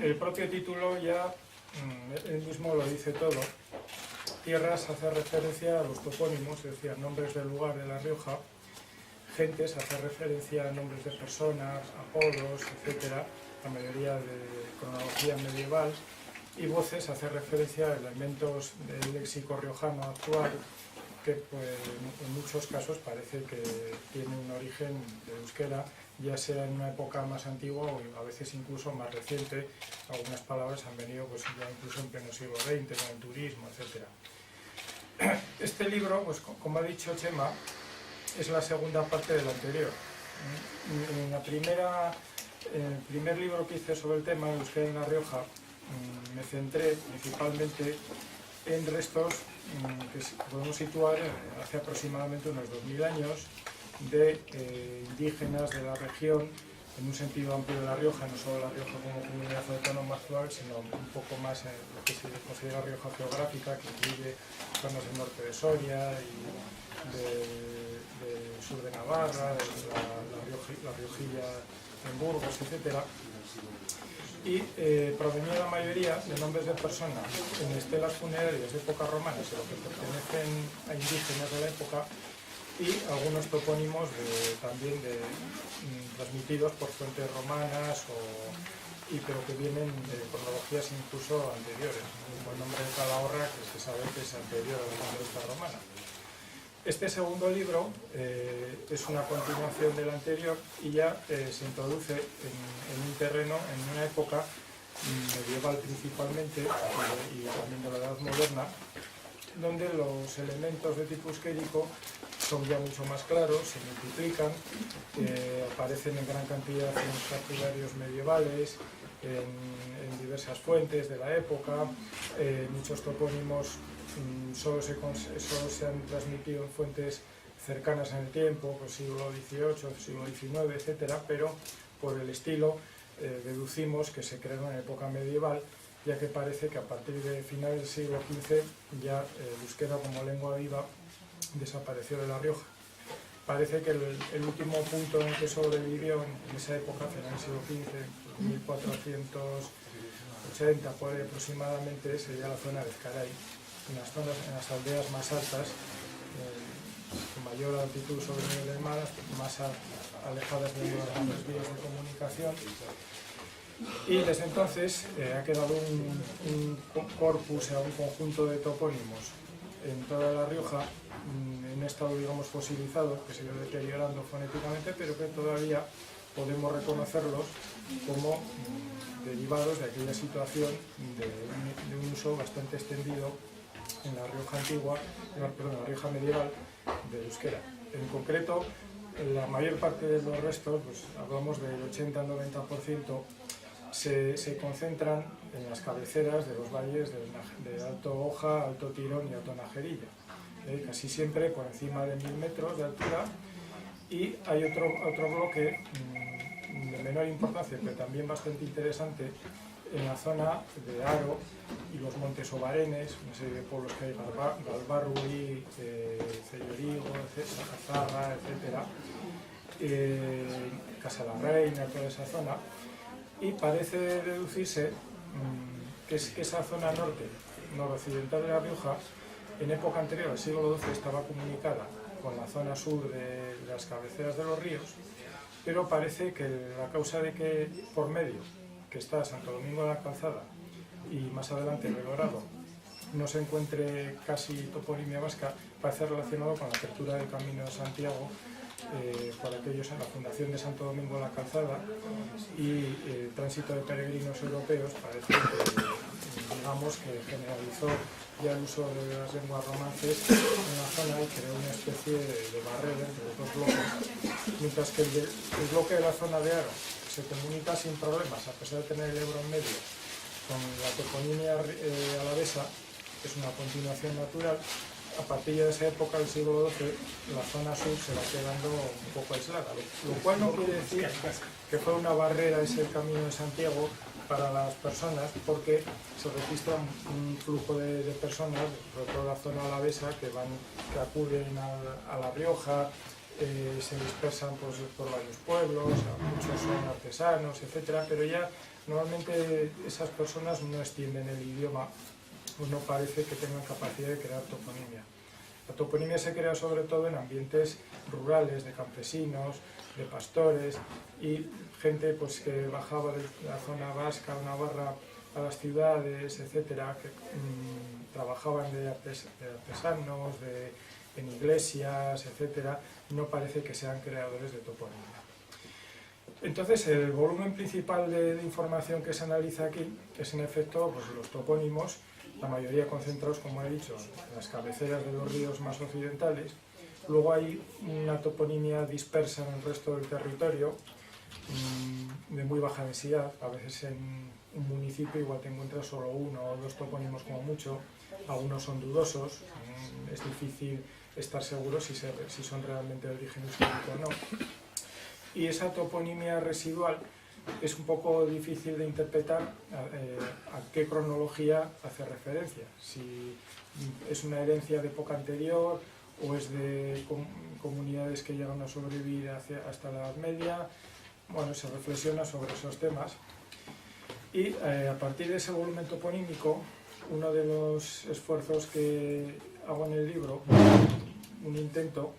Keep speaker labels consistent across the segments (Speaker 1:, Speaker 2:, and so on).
Speaker 1: el propio título ya él mismo lo dice todo. Tierras hace referencia a los topónimos, es decir, nombres del lugar de La Rioja. Gentes hace referencia a nombres de personas, apodos, etc., la mayoría de cronología medieval. Y voces hace referencia a elementos del léxico riojano actual que pues, en muchos casos parece que tiene un origen de euskera, ya sea en una época más antigua o a veces incluso más reciente. Algunas palabras han venido pues, ya incluso en pleno siglo XX, con el turismo, etc. Este libro, pues, como ha dicho Chema, es la segunda parte del anterior. En el primer libro que hice sobre el tema de euskera en La Rioja, me centré principalmente en restos que podemos situar hace aproximadamente unos 2000 años de indígenas de la región, en un sentido amplio de La Rioja, no solo La Rioja como comunidad autónoma actual, sino un poco más en lo que se considera Rioja geográfica, que incluye zonas del norte de Soria y del sur de Navarra, la Riojilla en Burgos, etc. Y provenía la mayoría de nombres de personas en estelas funerarias de época romana, pero que pertenecen a indígenas de la época, y algunos topónimos también transmitidos por fuentes romanas, pero que vienen de cronologías incluso anteriores, como el nombre de Calahorra, que se sabe que es anterior a la conquista romana. Este segundo libro es una continuación del anterior y ya se introduce en un terreno, en una época medieval principalmente, y también de la Edad Moderna, donde los elementos de tipo euskérico son ya mucho más claros, se multiplican, aparecen en gran cantidad en los cartularios medievales, en diversas fuentes de la época. Muchos topónimos solo se han transmitido en fuentes cercanas en el tiempo, pues siglo XVIII, siglo XIX, etc., pero por el estilo deducimos que se crearon en época medieval, ya que parece que a partir de finales del siglo XV ya el euskera como lengua viva desapareció de La Rioja. Parece que el último punto en que sobrevivió en esa época, final del siglo XV, 1480 por ahí aproximadamente, sería la zona de Ezcaray, en las aldeas más altas, con mayor altitud sobre el nivel del mar, más alejadas de las grandes vías de comunicación. Y desde entonces ha quedado un corpus, un conjunto de topónimos en toda La Rioja, en estado, digamos, fosilizado, que se ha ido deteriorando fonéticamente, pero que todavía podemos reconocerlos como derivados de aquella situación de un uso bastante extendido en la Rioja antigua, perdón, en la Rioja medieval del euskera. En concreto, la mayor parte de los restos, pues hablamos del 80-90%, se concentran en las cabeceras de los valles de Alto Oja, Alto Tirón y Alto Najerilla, casi siempre por encima de 1000 metros de altura. Y hay otro bloque de menor importancia, pero también bastante interesante, en la zona de Aro y los Montes Obarenes, una serie de pueblos que hay, Galbarrui, Cellorigo, Azarra, etc., Casa la Reina, toda esa zona. Y parece deducirse que esa zona noroccidental de La Rioja, en época anterior al siglo XII, estaba comunicada con la zona sur de las cabeceras de los ríos, pero parece que la causa de que por medio, que está Santo Domingo de la Calzada y más adelante Belorado, no se encuentre casi toponimia vasca, parece relacionado con la apertura del Camino de Santiago por aquellos en la fundación de Santo Domingo de la Calzada y el tránsito de peregrinos europeos. Parece que, digamos, que generalizó ya el uso de las lenguas romances en la zona y creó una especie de barrera entre los dos bloques, mientras que el bloque de la zona de Aro se comunica sin problemas, a pesar de tener el Ebro en medio, con la toponimia alavesa, que es una continuación natural. A partir de esa época, del siglo XII, la zona sur se va quedando un poco aislada, lo cual no quiere decir que fue una barrera ese Camino de Santiago para las personas, porque se registra un flujo de personas, sobre todo la zona alavesa, que acuden a La Rioja, se dispersan pues, por varios pueblos, muchos son artesanos, etcétera, pero ya normalmente esas personas no extienden el idioma, pues no parece que tengan capacidad de crear toponimia. La toponimia se crea sobre todo en ambientes rurales, de campesinos, de pastores y gente pues, que bajaba de la zona vasca o navarra a las ciudades, etcétera, que trabajaban de artesanos, en iglesias, etcétera, no parece que sean creadores de toponimia. Entonces, el volumen principal de información que se analiza aquí es, en efecto, pues, los topónimos, la mayoría concentrados, como he dicho, en las cabeceras de los ríos más occidentales. Luego hay una toponimia dispersa en el resto del territorio, de muy baja densidad. A veces en un municipio igual te encuentras solo uno o dos topónimos como mucho, algunos son dudosos, es difícil estar seguro si son realmente de origen histórico o no. Y esa toponimia residual es un poco difícil de interpretar a qué cronología hace referencia, si es una herencia de época anterior o es de comunidades que llegan a sobrevivir hasta la Edad Media. Bueno, se reflexiona sobre esos temas y a partir de ese volumen toponímico, uno de los esfuerzos que hago en el libro, hago un intento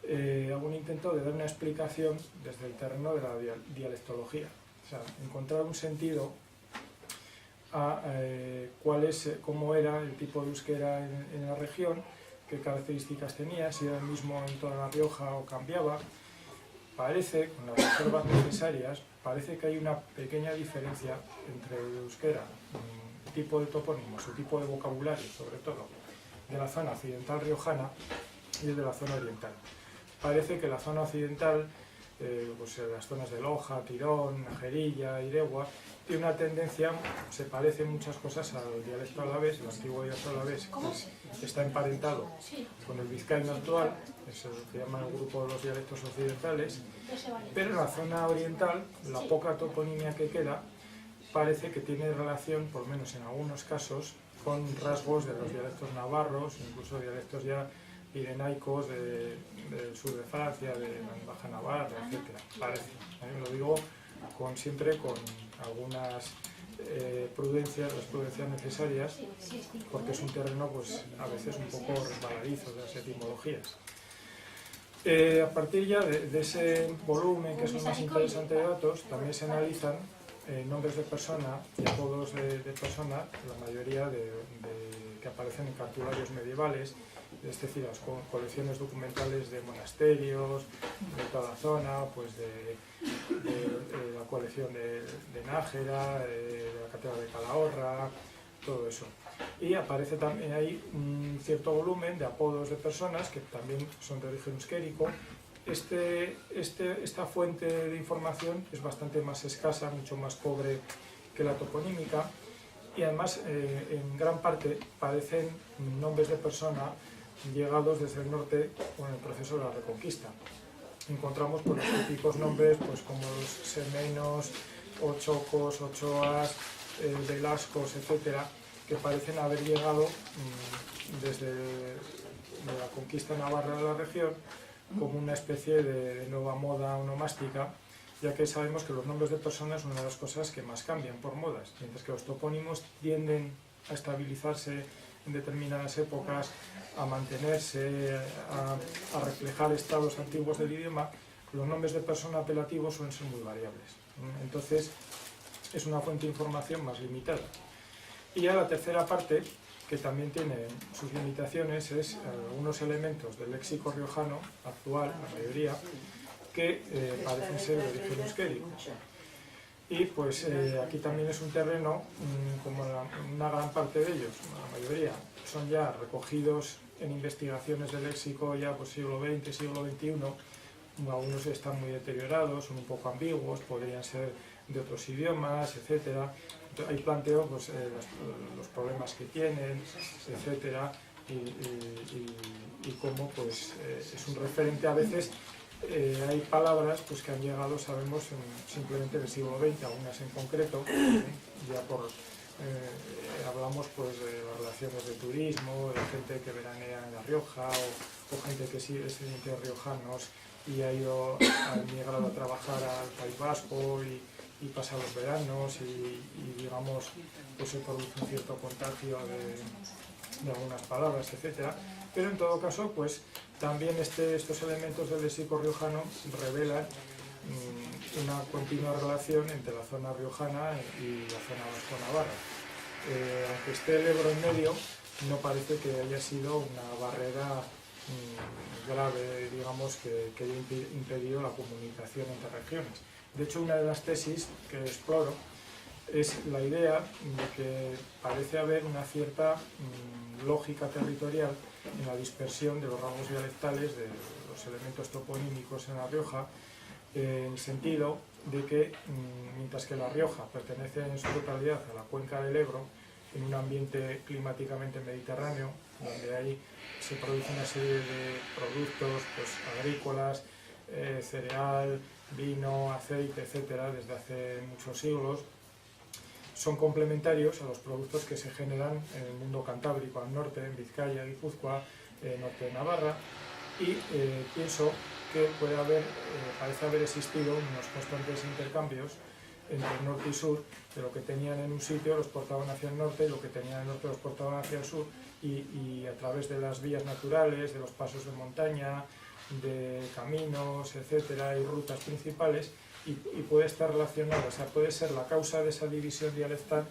Speaker 1: de dar una explicación desde el terreno de la dialectología, o sea, encontrar un sentido a cómo era el tipo de euskera en la región, qué características tenía, si era el mismo en toda La Rioja o cambiaba. Parece, con las reservas necesarias, parece que hay una pequeña diferencia entre el euskera, el tipo de topónimos, el tipo de vocabulario, sobre todo, de la zona occidental riojana y el de la zona oriental. Parece que la zona occidental, pues las zonas de Loja, Tirón, Najerilla, Iregua, tiene una tendencia, se parece en muchas cosas al dialecto alavés, el antiguo dialecto alavés, que está emparentado con el vizcaíno actual, es lo que llaman el grupo de los dialectos occidentales, pero en la zona oriental, la poca toponimia que queda, parece que tiene relación, por lo menos en algunos casos, con rasgos de los dialectos navarros, incluso dialectos ya pirenaicos del sur de Francia, de la Baja Navarra, etc. Parece, lo digo siempre con algunas prudencias, las prudencias necesarias, porque es un terreno pues, a veces un poco resbaladizo de las etimologías. A partir ya de ese volumen, que es el más interesante de datos, también se analizan nombres de persona y apodos de persona, la mayoría que aparecen en cartularios medievales, es decir, las colecciones documentales de monasterios, de toda la zona, pues de la colección de Nájera, de la catedral de Calahorra, todo eso. Y aparece también ahí un cierto volumen de apodos de personas que también son de origen euskérico. Esta fuente de información es bastante más escasa, mucho más pobre que la toponímica, y además en gran parte parecen nombres de persona llegados desde el norte con el proceso de la Reconquista. Encontramos pues, los típicos nombres pues, como los semenos, ochocos, ochoas, velascos, etcétera, que parecen haber llegado desde la conquista navarra de la región como una especie de nueva moda onomástica, ya que sabemos que los nombres de personas son una de las cosas que más cambian por modas, mientras que los topónimos tienden a estabilizarse en determinadas épocas, a mantenerse, a reflejar estados antiguos del idioma. Los nombres de persona apelativos suelen ser muy variables. Entonces, es una fuente de información más limitada. Y ya la tercera parte, que también tiene sus limitaciones, es algunos elementos del léxico riojano actual, la mayoría, que parecen ser de origen euskérico. Y pues aquí también es un terreno, como una gran parte de ellos, la mayoría, son ya recogidos en investigaciones de léxico ya pues siglo XX, siglo XXI. Algunos están muy deteriorados, son un poco ambiguos, podrían ser de otros idiomas, etc. Ahí planteo pues, los problemas que tienen, etc. Y cómo pues, es un referente a veces. Hay palabras pues, que han llegado, sabemos, simplemente del siglo XX, algunas en concreto, ya hablamos pues, de las relaciones de turismo, de gente que veranea en La Rioja o gente que sigue descendientes riojanos y ha migrado a trabajar al País Vasco y pasa los veranos y digamos, pues se produce un cierto contagio de algunas palabras, etcétera. Pero en todo caso, pues también estos elementos del léxico riojano revelan una continua relación entre la zona riojana y la zona vasco-navarra. Aunque esté el Ebro en medio, no parece que haya sido una barrera grave, digamos, que haya impedido la comunicación entre regiones. De hecho, una de las tesis que exploro es la idea de que parece haber una cierta lógica territorial en la dispersión de los rasgos dialectales de los elementos toponímicos en La Rioja, en el sentido de que, mientras que La Rioja pertenece en su totalidad a la cuenca del Ebro, en un ambiente climáticamente mediterráneo, donde ahí se produce una serie de productos pues, agrícolas, cereal, vino, aceite, etcétera, desde hace muchos siglos, son complementarios a los productos que se generan en el mundo cantábrico, al norte, en Vizcaya, Guipúzcoa, norte de Navarra, y pienso que parece haber existido unos constantes intercambios entre el norte y sur, de lo que tenían en un sitio los portaban hacia el norte, y lo que tenían en el norte los portaban hacia el sur, y a través de las vías naturales, de los pasos de montaña, de caminos, etcétera, y rutas principales, y puede estar relacionada, o sea, puede ser la causa de esa división dialectal,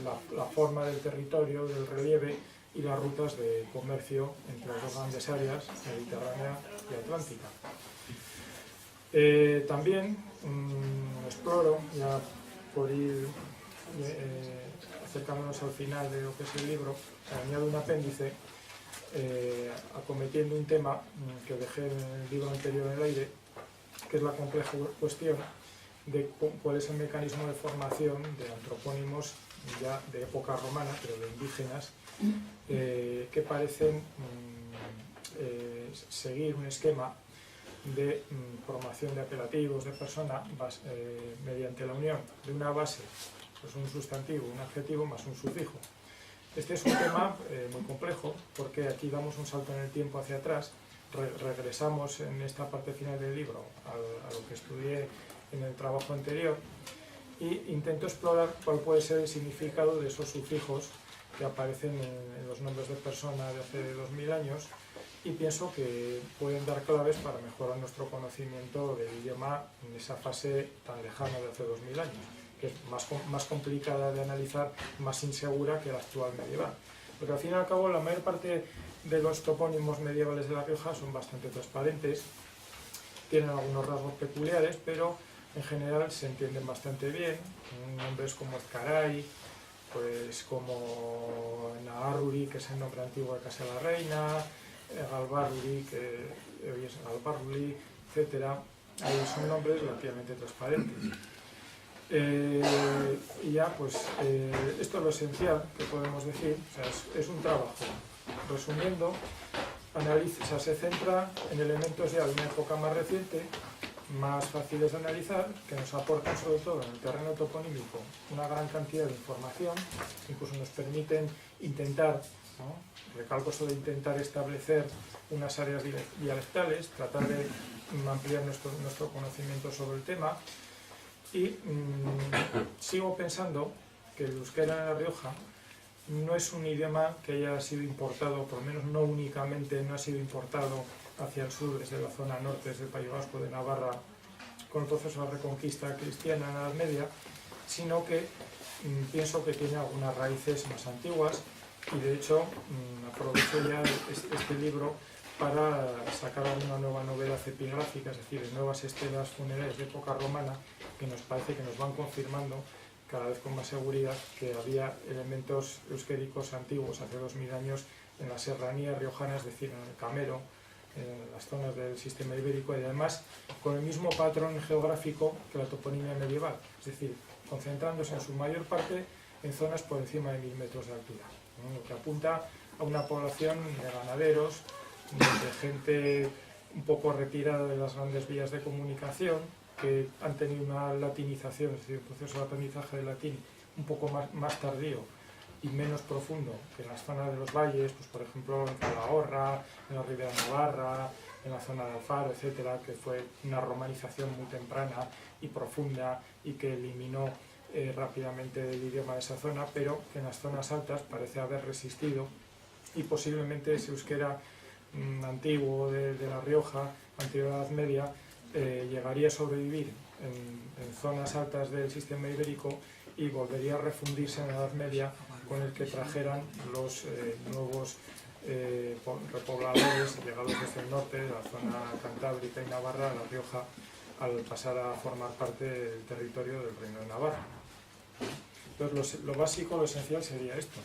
Speaker 1: la forma del territorio, del relieve y las rutas de comercio entre las dos grandes áreas, mediterránea y atlántica. También exploro, ya por ir acercándonos al final de lo que es el libro, añado un apéndice acometiendo un tema que dejé en el libro anterior en el aire, que es la compleja cuestión de cuál es el mecanismo de formación de antropónimos ya de época romana, pero de indígenas, que parecen seguir un esquema de formación de apelativos de persona mediante la unión de una base, pues un sustantivo, un adjetivo más un sufijo. Este es un tema muy complejo, porque aquí damos un salto en el tiempo hacia atrás, regresamos en esta parte final del libro a lo que estudié en el trabajo anterior, y intento explorar cuál puede ser el significado de esos sufijos que aparecen en los nombres de personas de hace 2000 años, y pienso que pueden dar claves para mejorar nuestro conocimiento del idioma en esa fase tan lejana de hace 2000 años, que es más complicada de analizar, más insegura que la actual medieval. Porque al fin y al cabo la mayor parte de los topónimos medievales de La Rioja son bastante transparentes, tienen algunos rasgos peculiares, pero en general se entienden bastante bien. Nombres como Ezcaray, pues como Naharruri, que es el nombre antiguo de Casa de la Reina, Galbarruri, que hoy es Galbarruli, etc. Ahí son nombres relativamente transparentes. Y ya, pues, esto es lo esencial que podemos decir, o sea, es un trabajo. Resumiendo, se centra en elementos ya de una época más reciente, más fáciles de analizar, que nos aportan sobre todo en el terreno toponímico una gran cantidad de información, incluso nos permiten intentar, ¿no? Recalco eso de intentar establecer unas áreas dialectales, tratar de ampliar nuestro conocimiento sobre el tema, y sigo pensando que el euskera en La Rioja no es un idioma que haya sido importado, por lo menos no únicamente, no ha sido importado hacia el sur, desde la zona norte, desde el País Vasco, de Navarra, con el proceso de reconquista cristiana en la Edad Media, sino que pienso que tiene algunas raíces más antiguas, y de hecho aprovecho ya este libro para sacar alguna nueva novedad epigráfica, es decir, nuevas estelas funerarias de época romana, que nos parece que nos van confirmando cada vez con más seguridad que había elementos euskéricos antiguos hace 2000 años en la serranía riojana, es decir, en el Camero, en las zonas del sistema ibérico, y además con el mismo patrón geográfico que la toponimia medieval, es decir, concentrándose en su mayor parte en zonas por encima de 1000 metros de altura, ¿no? Lo que apunta a una población de ganaderos, de gente un poco retirada de las grandes vías de comunicación, que han tenido una latinización, es decir, un proceso de aprendizaje de latín un poco más tardío y menos profundo que en las zonas de los valles, pues por ejemplo en Calahorra, en la Ribera Navarra, en la zona de Alfaro, etcétera, que fue una romanización muy temprana y profunda y que eliminó rápidamente el idioma de esa zona, pero que en las zonas altas parece haber resistido, y posiblemente ese euskera antiguo de La Rioja, anterior a la Edad Media, llegaría a sobrevivir en zonas altas del sistema ibérico y volvería a refundirse en la Edad Media con el que trajeran los nuevos repobladores llegados desde el norte, de la zona cantábrica y navarra, a La Rioja, al pasar a formar parte del territorio del Reino de Navarra. Entonces, lo básico, lo esencial sería esto: